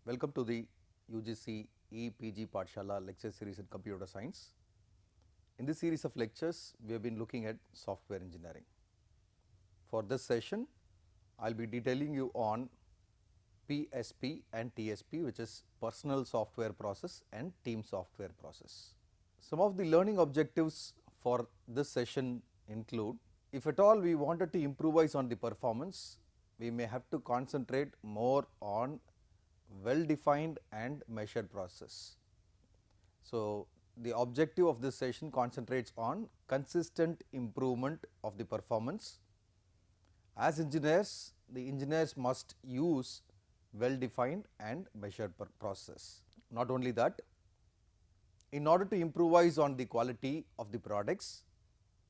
Welcome to the UGC EPG Pathshala lecture series in computer science. In this series of lectures, we have been looking at software engineering. For this session, I will be detailing you on PSP and TSP, which is personal software process and team software process. Some of the learning objectives for this session include, if at all we wanted to improvise on the performance, we may have to concentrate more on well defined and measured process. So, the objective of this session concentrates on consistent improvement of the performance. As engineers, the engineers must use well defined and measured process. Not only that, in order to improvise on the quality of the products,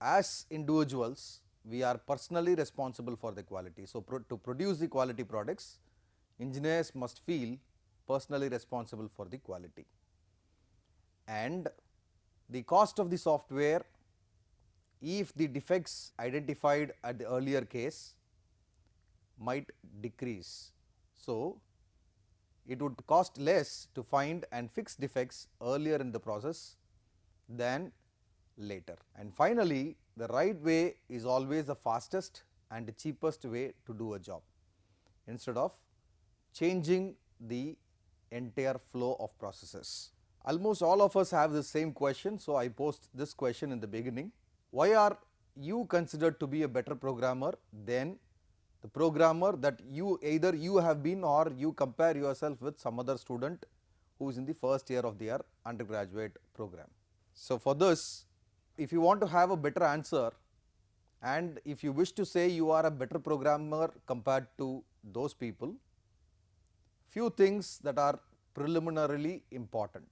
as individuals we are personally responsible for the quality. So, to produce the quality products, engineers must feel personally responsible for the quality, and the cost of the software, if the defects identified at the earlier case, might decrease. So, it would cost less to find and fix defects earlier in the process than later. And finally, the right way is always the fastest and the cheapest way to do a job, instead of changing the entire flow of processes. Almost all of us have the same question, so I posed this question in the beginning: why are you considered to be a better programmer than the programmer that either you have been or you compare yourself with some other student who is in the first year of their undergraduate program? So, for this, if you want to have a better answer, and if you wish to say you are a better programmer compared to those people, few things that are preliminarily important.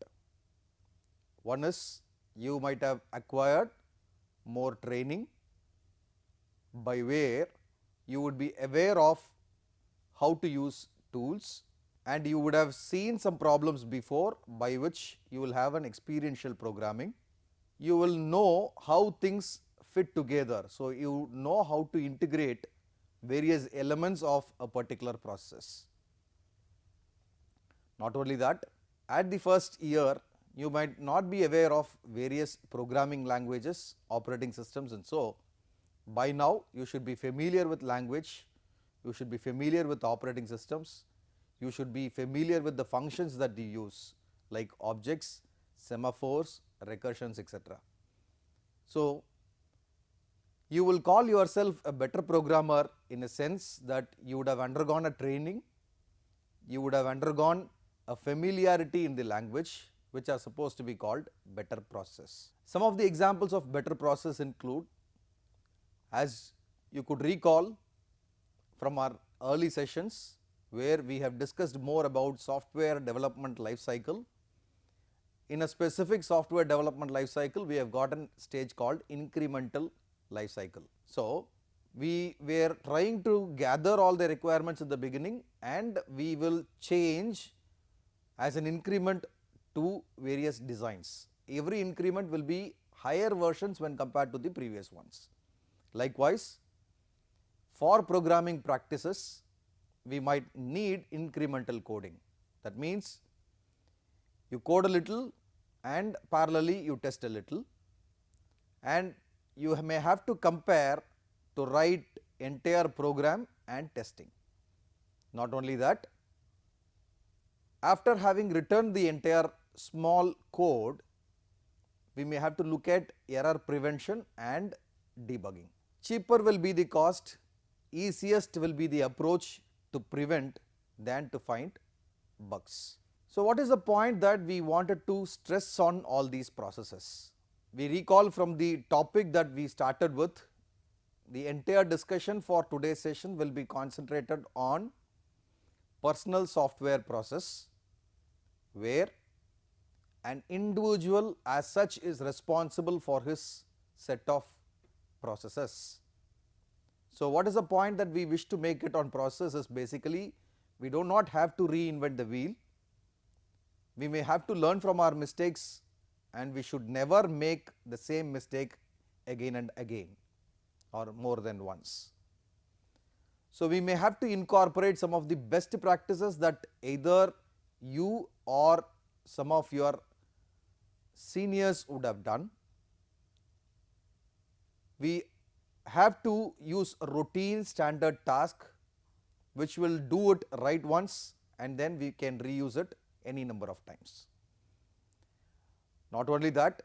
One is, you might have acquired more training, by where you would be aware of how to use tools, and you would have seen some problems before, by which you will have an experiential programming. You will know how things fit together. So, you know how to integrate various elements of a particular process. Not only that, at the first year you might not be aware of various programming languages, operating systems, and so by now you should be familiar with language, you should be familiar with operating systems, you should be familiar with the functions that you use like objects, semaphores, recursions, etc. So, you will call yourself a better programmer in a sense that you would have undergone a training, you would have undergone a familiarity in the language, which are supposed to be called better process. Some of the examples of better process include, as you could recall from our early sessions where we have discussed more about software development life cycle. In a specific software development life cycle, we have got a stage called incremental life cycle. So, we were trying to gather all the requirements in the beginning, and we will change as an increment to various designs. Every increment will be higher versions when compared to the previous ones. Likewise, for programming practices, we might need incremental coding. That means, you code a little and parallelly you test a little, and you may have to compare to write entire program and testing. Not only that, after having written the entire small code, we may have to look at error prevention and debugging. Cheaper will be the cost, easiest will be the approach to prevent than to find bugs. So, what is the point that we wanted to stress on all these processes? We recall from the topic that we started with, the entire discussion for today's session will be concentrated on personal software process, where an individual as such is responsible for his set of processes. So, what is the point that we wish to make it on process is basically, we do not have to reinvent the wheel. We may have to learn from our mistakes, and we should never make the same mistake again and again or more than once. So, we may have to incorporate some of the best practices that either you or some of your seniors would have done. We have to use a routine standard task which will do it right once and then we can reuse it any number of times. Not only that,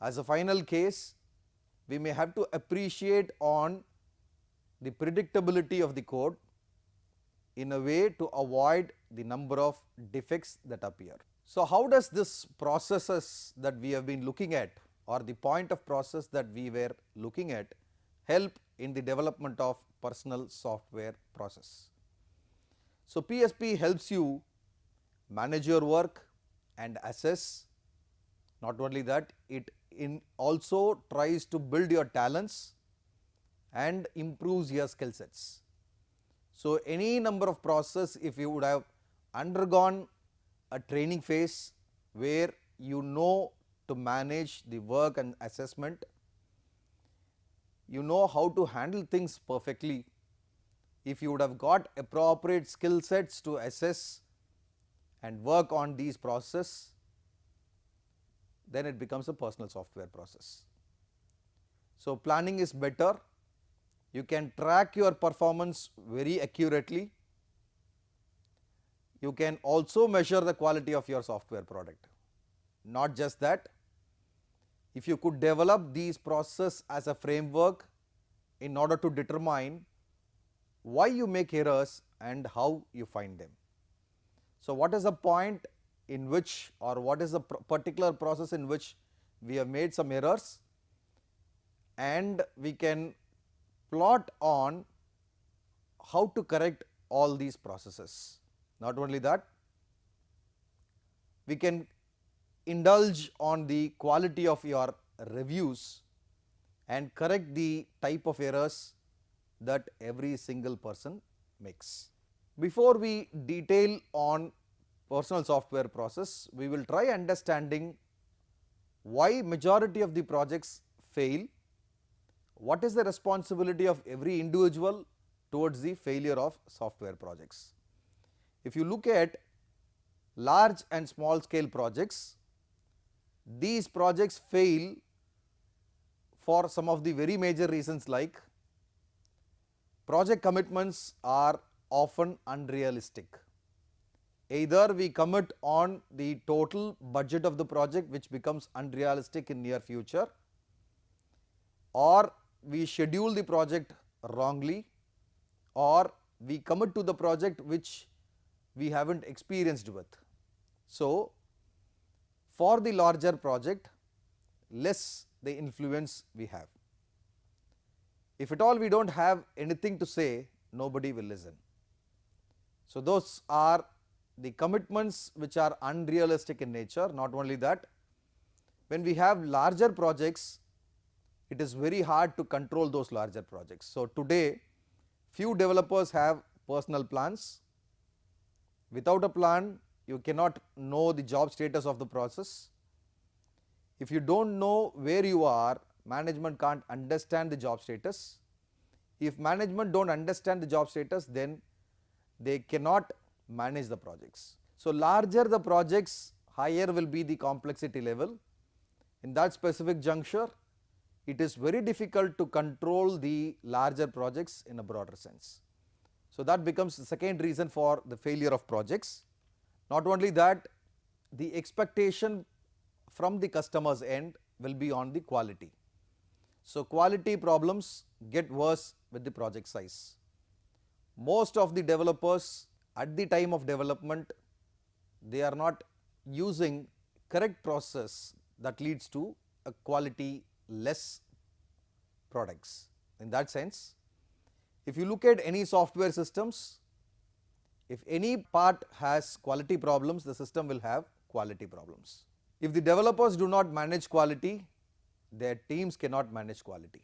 as a final case, we may have to appreciate on the predictability of the code in a way to avoid the number of defects that appear. So, how does this processes that we have been looking at or the point of process that we were looking at help in the development of personal software process? So, PSP helps you manage your work and assess. Not only that, it also tries to build your talents and improves your skill sets. So, any number of process, if you would have undergone a training phase where you know to manage the work and assessment, you know how to handle things perfectly. If you would have got appropriate skill sets to assess and work on these processes, then it becomes a personal software process. So, planning is better. You can track your performance very accurately. You can also measure the quality of your software product. Not just that, if you could develop these processes as a framework in order to determine why you make errors and how you find them. So, what is the point in which or what is the particular process in which we have made some errors, and we can plot on how to correct all these processes. Not only that, we can indulge on the quality of your reviews and correct the type of errors that every single person makes. Before we detail on personal software process, we will try understanding why majority of the projects fail, what is the responsibility of every individual towards the failure of software projects. If you look at large and small scale projects, these projects fail for some of the very major reasons, like project commitments are often unrealistic. Either we commit on the total budget of the project, which becomes unrealistic in near future, or we schedule the project wrongly, or we commit to the project which we haven't experienced with. So, for the larger project, less the influence we have. If at all we don't have anything to say, nobody will listen. So, those are the commitments which are unrealistic in nature. Not only that, when we have larger projects, it is very hard to control those larger projects. So, today few developers have personal plans. Without a plan, you cannot know the job status of the process. If you don't know where you are, management can't understand the job status. If management don't understand the job status, then they cannot manage the projects. So, larger the projects, higher will be the complexity level. In that specific juncture, it is very difficult to control the larger projects in a broader sense. So, that becomes the second reason for the failure of projects. Not only that, the expectation from the customer's end will be on the quality. So, quality problems get worse with the project size. Most of the developers at the time of development, they are not using correct process that leads to a quality less products. In that sense, if you look at any software systems, if any part has quality problems, the system will have quality problems. If the developers do not manage quality, their teams cannot manage quality.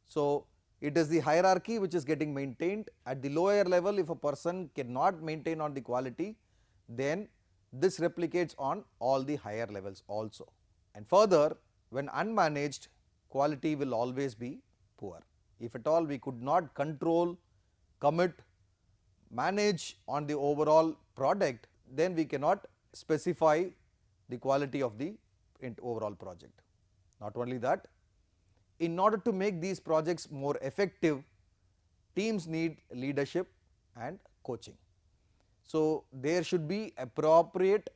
So, it is the hierarchy which is getting maintained. At the lower level, if a person cannot maintain on the quality, then this replicates on all the higher levels also. And further, when unmanaged, quality will always be poor. If at all we could not control, commit, manage on the overall product, then we cannot specify the quality of the overall project. Not only that, in order to make these projects more effective, teams need leadership and coaching. So there should be appropriate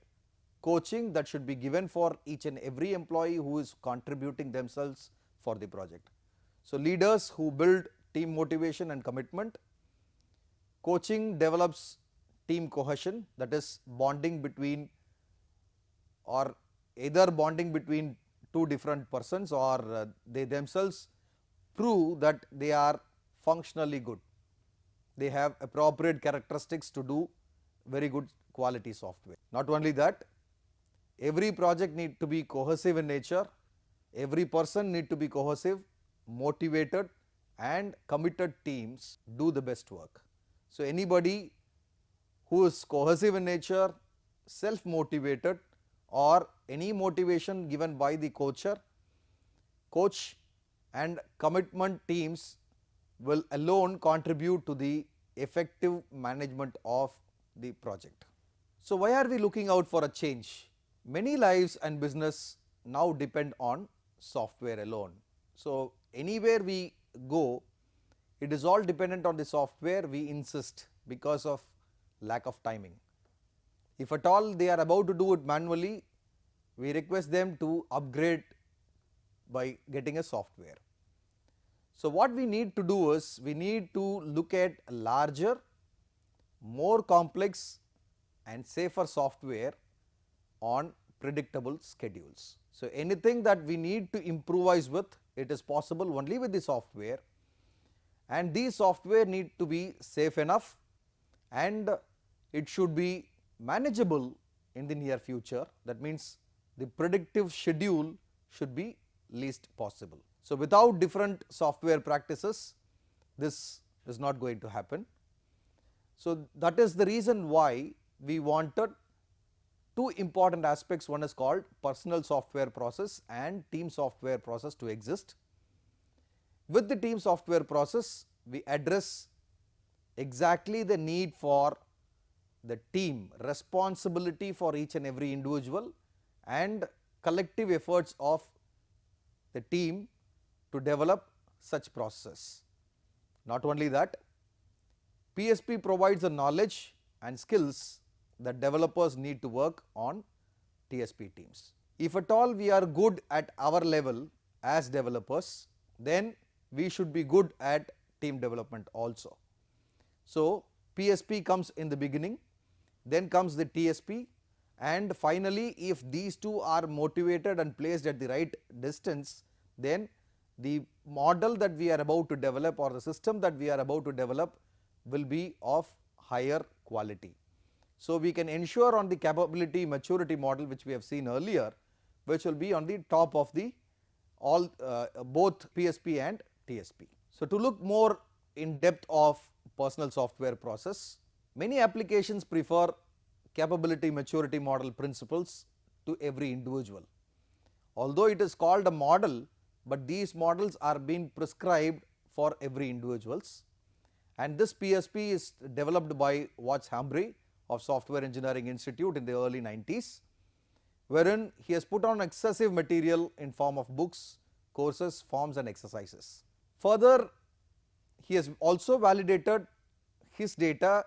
coaching that should be given for each and every employee who is contributing themselves for the project. So leaders who build team motivation and commitment. Coaching develops team cohesion, that is bonding between, or either bonding between two different persons, or they themselves prove that they are functionally good. They have appropriate characteristics to do very good quality software. Not only that, every project need to be cohesive in nature, every person need to be cohesive, motivated and committed teams do the best work. So anybody who is cohesive in nature, self motivated, or any motivation given by the coach and commitment teams will alone contribute to the effective management of the project. So why are we looking out for a change? Many lives and business now depend on software alone. So anywhere we go, it is all dependent on the software, we insist, because of lack of timing. If at all they are about to do it manually, we request them to upgrade by getting a software. So what we need to do is, we need to look at larger, more complex and safer software on predictable schedules. So anything that we need to improvise with, it is possible only with the software, and these software need to be safe enough and it should be manageable in the near future. That means the predictive schedule should be least possible. So without different software practices, this is not going to happen. So that is the reason why we wanted two important aspects. One is called personal software process and team software process to exist. With the team software process, we address exactly the need for the team, responsibility for each and every individual and collective efforts of the team to develop such processes. Not only that, PSP provides the knowledge and skills that developers need to work on TSP teams. If at all we are good at our level as developers, then we should be good at team development also. So PSP comes in the beginning, then comes the TSP, and finally if these two are motivated and placed at the right distance, then the model that we are about to develop or the system that we are about to develop will be of higher quality. So we can ensure on the capability maturity model which we have seen earlier, which will be on the top of the all both PSP and TSP. So to look more in depth of personal software process, many applications prefer capability maturity model principles to every individual. Although it is called a model, but these models are being prescribed for every individuals, and this PSP is developed by Watts Hambry of Software Engineering Institute in the early 90s, wherein he has put on excessive material in form of books, courses, forms and exercises. Further, he has also validated his data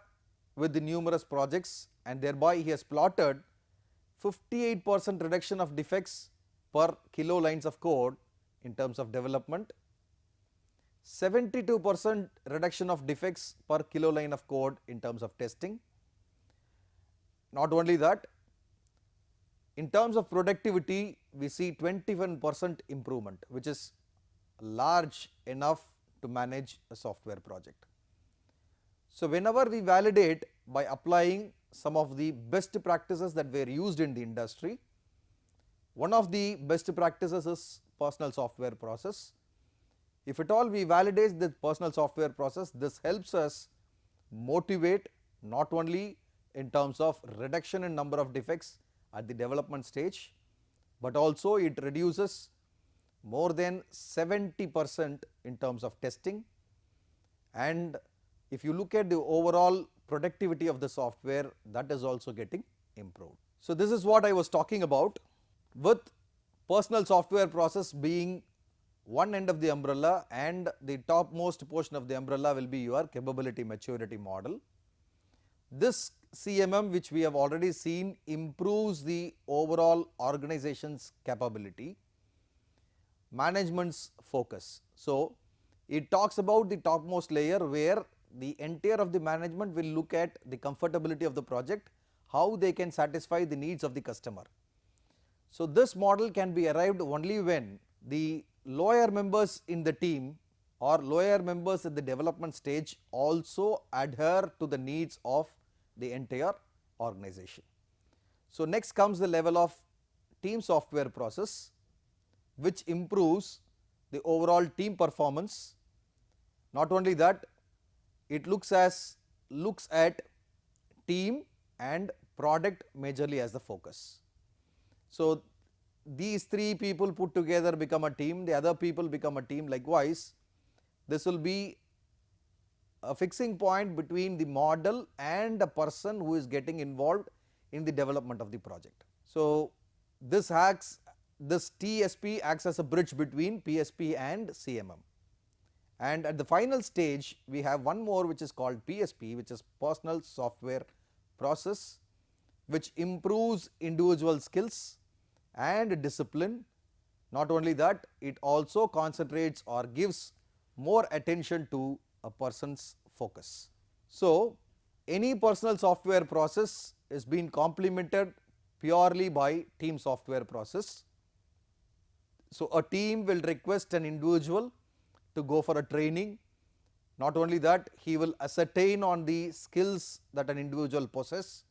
with the numerous projects, and thereby he has plotted 58% reduction of defects per kilo lines of code in terms of development, 72% reduction of defects per kilo line of code in terms of testing. Not only that, in terms of productivity, we see 21% improvement, which is large enough to manage a software project. So whenever we validate by applying some of the best practices that were used in the industry, one of the best practices is personal software process. If at all we validate the personal software process, this helps us motivate not only in terms of reduction in number of defects at the development stage, but also it reduces more than 70% in terms of testing. And if you look at the overall productivity of the software, that is also getting improved. So this is what I was talking about, with personal software process being one end of the umbrella, and the topmost portion of the umbrella will be your capability maturity model. This CMM, which we have already seen, improves the overall organization's capability, management's focus. So it talks about the topmost layer where the entire of the management will look at the comfortability of the project, how they can satisfy the needs of the customer. So this model can be arrived only when the lower members in the team or lower members at the development stage also adhere to the needs of the entire organization. So next comes the level of team software process, which improves the overall team performance. Not only that, it looks at team and product majorly as the focus. So these three people put together become a team, the other people become a team. Likewise, this will be a fixing point between the model and the person who is getting involved in the development of the project. So this TSP acts as a bridge between PSP and CMM. And at the final stage, we have one more which is called PSP, which is personal software process, which improves individual skills and discipline. Not only that, it also concentrates or gives more attention to a person's focus. So any personal software process is being complemented purely by team software process. So a team will request an individual to go for a training. Not only that, he will ascertain on the skills that an individual possesses.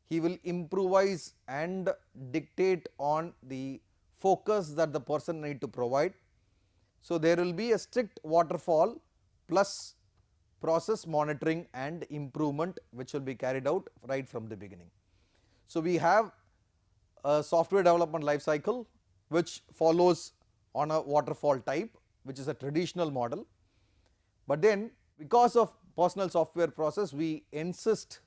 He will improvise and dictate on the focus that the person need to provide. So there will be a strict waterfall plus process monitoring and improvement, which will be carried out right from the beginning. So we have a software development life cycle which follows on a waterfall type, which is a traditional model. But then because of personal software process, we insist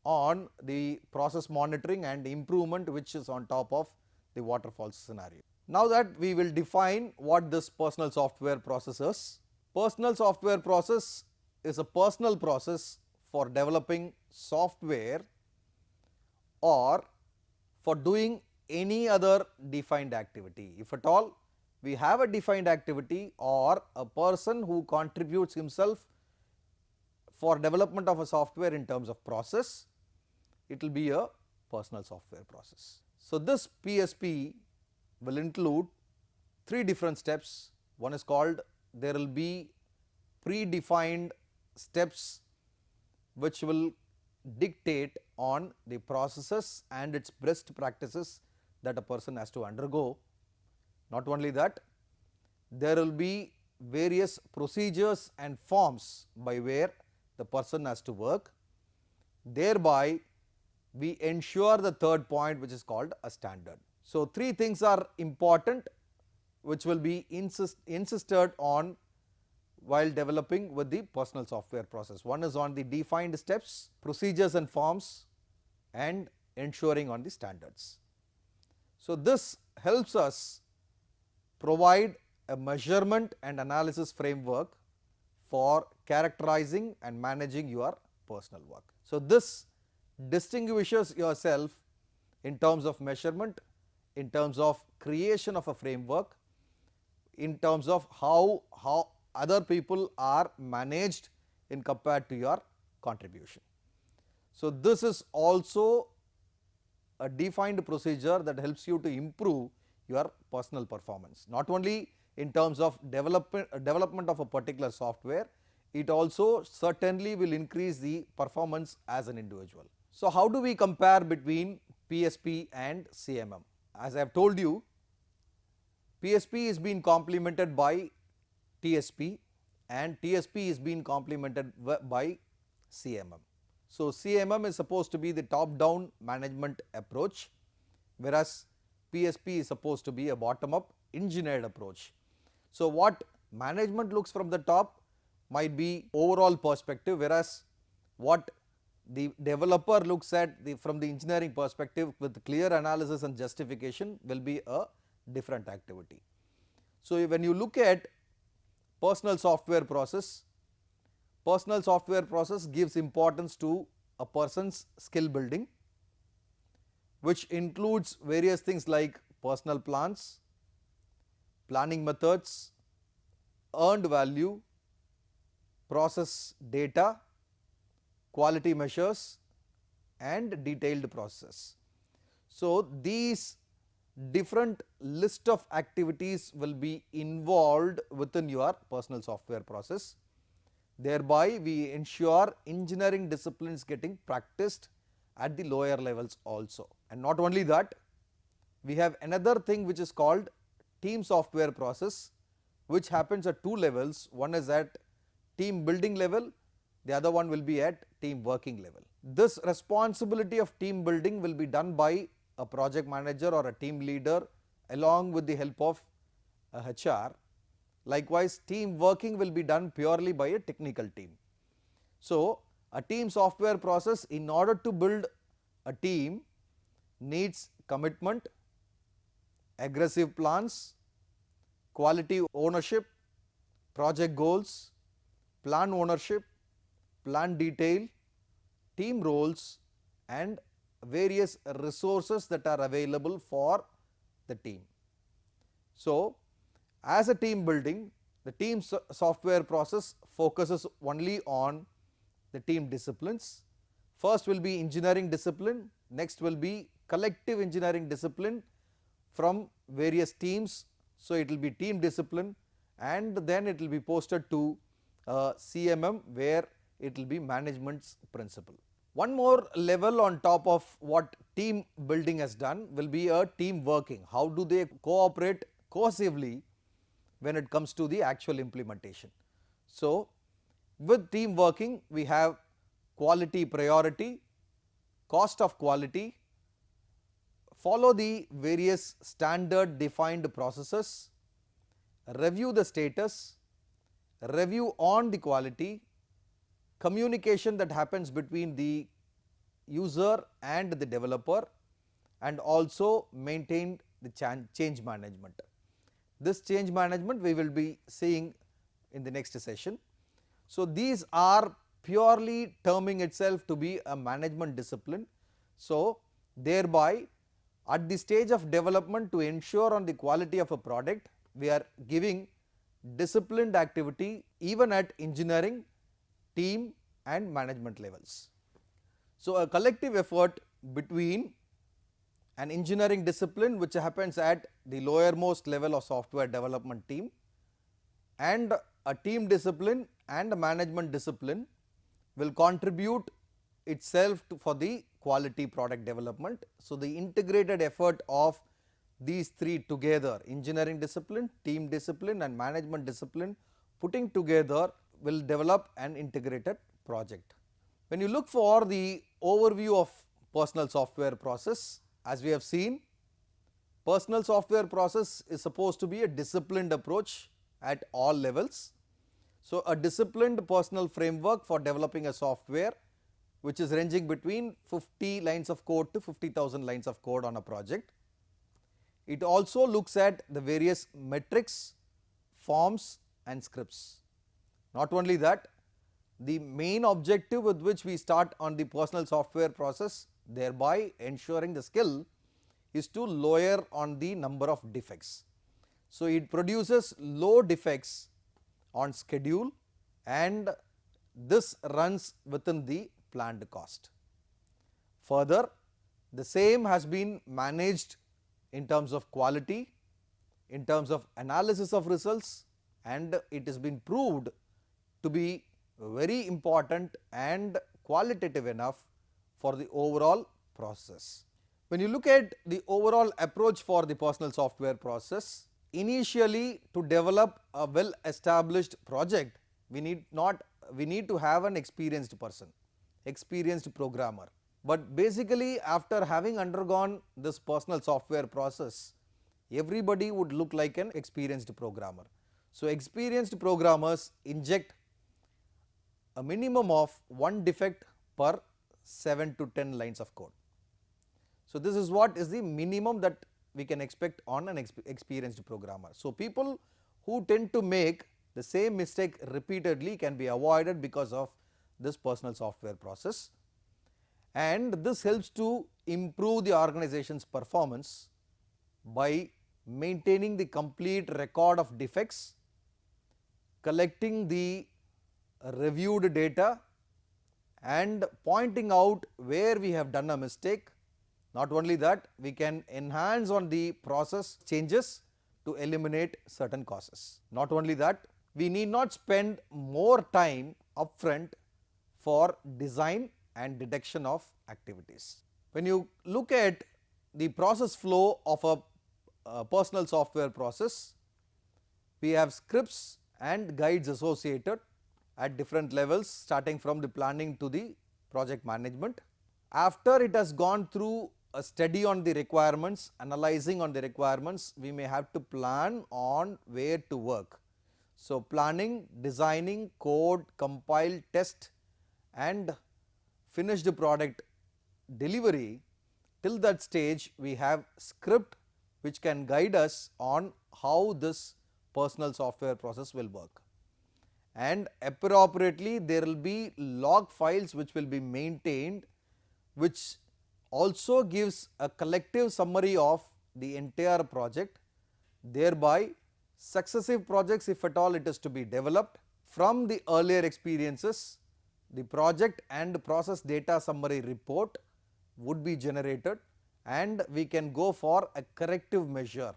on the process monitoring and improvement, which is on top of the waterfall scenario. Now that we will define what this personal software process is. Personal software process is a personal process for developing software or for doing any other defined activity. If at all we have a defined activity or a person who contributes himself for development of a software in terms of process, it will be a personal software process. So this PSP will include three different steps. One is called, there will be predefined steps which will dictate on the processes and its best practices that a person has to undergo. Not only that, there will be various procedures and forms by where the person has to work. Thereby we ensure the third point, which is called a standard. So three things are important which will be insisted on while developing with the personal software process. One is on the defined steps, procedures and forms, and ensuring on the standards. So this helps us provide a measurement and analysis framework for characterizing and managing your personal work. So this distinguishes yourself in terms of measurement, in terms of creation of a framework, in terms of how other people are managed in compared to your contribution. So this is also a defined procedure that helps you to improve your personal performance, not only in terms of development of a particular software, it also certainly will increase the performance as an individual. So how do we compare between PSP and CMM? As I have told you, PSP is being complemented by TSP and TSP is being complemented by CMM. So CMM is supposed to be the top down management approach, whereas PSP is supposed to be a bottom up engineered approach. So what management looks from the top might be overall perspective, whereas what the developer looks at from the engineering perspective with clear analysis and justification will be a different activity. So, when you look at personal software process gives importance to a person's skill building, which includes various things like personal plans, planning methods, earned value, process data, quality measures and detailed process. So, these different list of activities will be involved within your personal software process. Thereby, we ensure engineering disciplines getting practiced at the lower levels also. And not only that, we have another thing which is called team software process, which happens at two levels. One is at team building level, the other one will be at team working level. This responsibility of team building will be done by a project manager or a team leader along with the help of a HR. Likewise, team working will be done purely by a technical team. So, a team software process, in order to build a team, needs commitment, aggressive plans, quality ownership, project goals, plan ownership, plan detail, team roles and various resources that are available for the team. So, as a team building, the team software process focuses only on the team disciplines. First will be engineering discipline, next will be collective engineering discipline from various teams. So, it will be team discipline and then it will be posted to CMM where it will be management's principle. One more level on top of what team building has done will be a team working. How do they cooperate cohesively when it comes to the actual implementation? So, with team working we have quality priority, cost of quality, follow the various standard defined processes, review the status, review on the quality, communication that happens between the user and the developer, and also maintain the change management. This change management we will be seeing in the next session. So, these are purely terming itself to be a management discipline. So, thereby at the stage of development, to ensure on the quality of a product, we are giving disciplined activity even at engineering, team and management levels. So, a collective effort between an engineering discipline which happens at the lowermost level of software development team and a team discipline and a management discipline will contribute itself for the quality product development. So, the integrated effort of these three together, engineering discipline, team discipline and management discipline, putting together will develop an integrated project. When you look for the overview of personal software process, as we have seen, personal software process is supposed to be a disciplined approach at all levels. So, a disciplined personal framework for developing a software which is ranging between 50 lines of code to 50,000 lines of code on a project. It also looks at the various metrics, forms and scripts. Not only that, the main objective with which we start on the personal software process, thereby ensuring the skill, is to lower on the number of defects. So, it produces low defects on schedule and this runs within the planned cost. Further, the same has been managed in terms of quality, in terms of analysis of results, and it has been proved to be very important and qualitative enough for the overall process. When you look at the overall approach for the personal software process, initially to develop a well established project, we need to have an experienced person, experienced programmer. But basically after having undergone this personal software process, everybody would look like an experienced programmer. So, experienced programmers inject a minimum of one defect per 7 to 10 lines of code. So this is what is the minimum that we can expect on an experienced programmer. So people who tend to make the same mistake repeatedly can be avoided because of this personal software process, and this helps to improve the organization's performance by maintaining the complete record of defects, collecting the reviewed data and pointing out where we have done a mistake. Not only that, we can enhance on the process changes to eliminate certain causes. Not only that, we need not spend more time upfront for design and detection of activities. When you look at the process flow of a personal software process, we have scripts and guides associated at different levels, starting from the planning to the project management. After it has gone through a study on the requirements, analyzing on the requirements, we may have to plan on where to work. So planning, designing, code, compile, test and finish the product delivery, till that stage we have script which can guide us on how this personal software process will work. And appropriately there will be log files which will be maintained, which also gives a collective summary of the entire project, thereby successive projects, if at all it is to be developed from the earlier experiences, the project and process data summary report would be generated and we can go for a corrective measure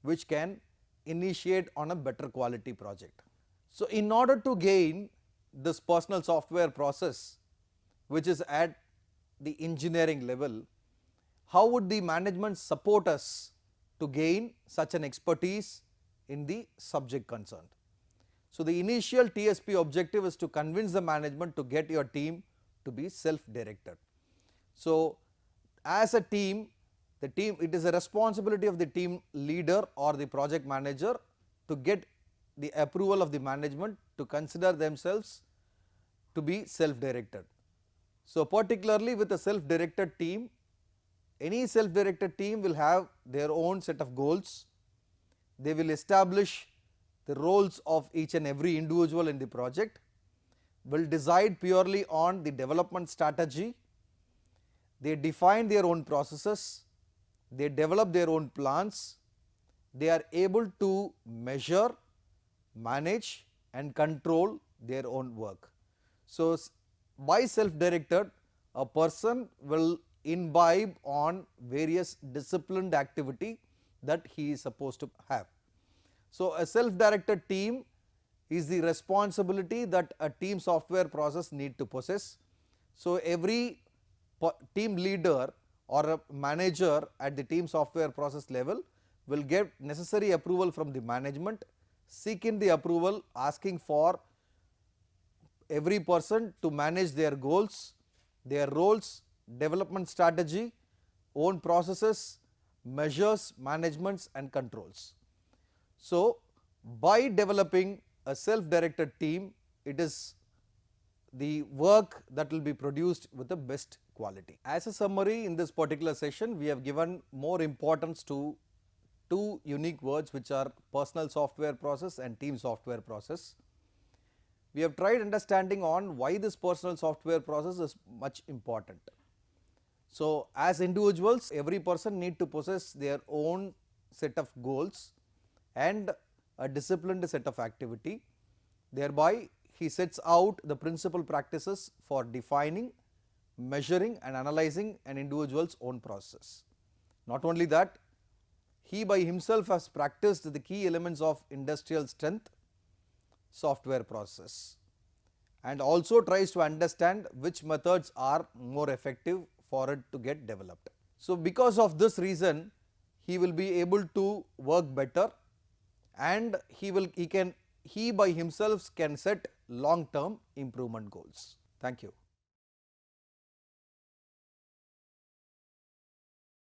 which can initiate on a better quality project. So in order to gain this personal software process which is at the engineering level, how would the management support us to gain such an expertise in the subject concerned? So the initial TSP objective is to convince the management to get your team to be self-directed. So as a team, it is a responsibility of the team leader or the project manager to get the approval of the management to consider themselves to be self-directed. So particularly with a self-directed team, any self-directed team will have their own set of goals. They will establish the roles of each and every individual in the project, will decide purely on the development strategy. They define their own processes, they develop their own plans, they are able to measure, manage and control their own work. So by self-directed, a person will imbibe on various disciplined activity that he is supposed to have. So a self-directed team is the responsibility that a team software process need to possess. So every team leader or a manager at the team software process level will get necessary approval from the management, seek in the approval, asking for every person to manage their goals, their roles, development strategy, own processes, measures, managements and controls. So by developing a self-directed team, it is the work that will be produced with the best quality. As a summary, in this particular session, we have given more importance to two unique words which are personal software process and team software process. We have tried understanding on why this personal software process is much important. So as individuals, every person need to possess their own set of goals and a disciplined set of activity. Thereby he sets out the principal practices for defining, measuring and analyzing an individual's own process. Not only that, he by himself has practiced the key elements of industrial strength software process and also tries to understand which methods are more effective for it to get developed. So because of this reason, he will be able to work better and he by himself can set long term improvement goals. Thank you.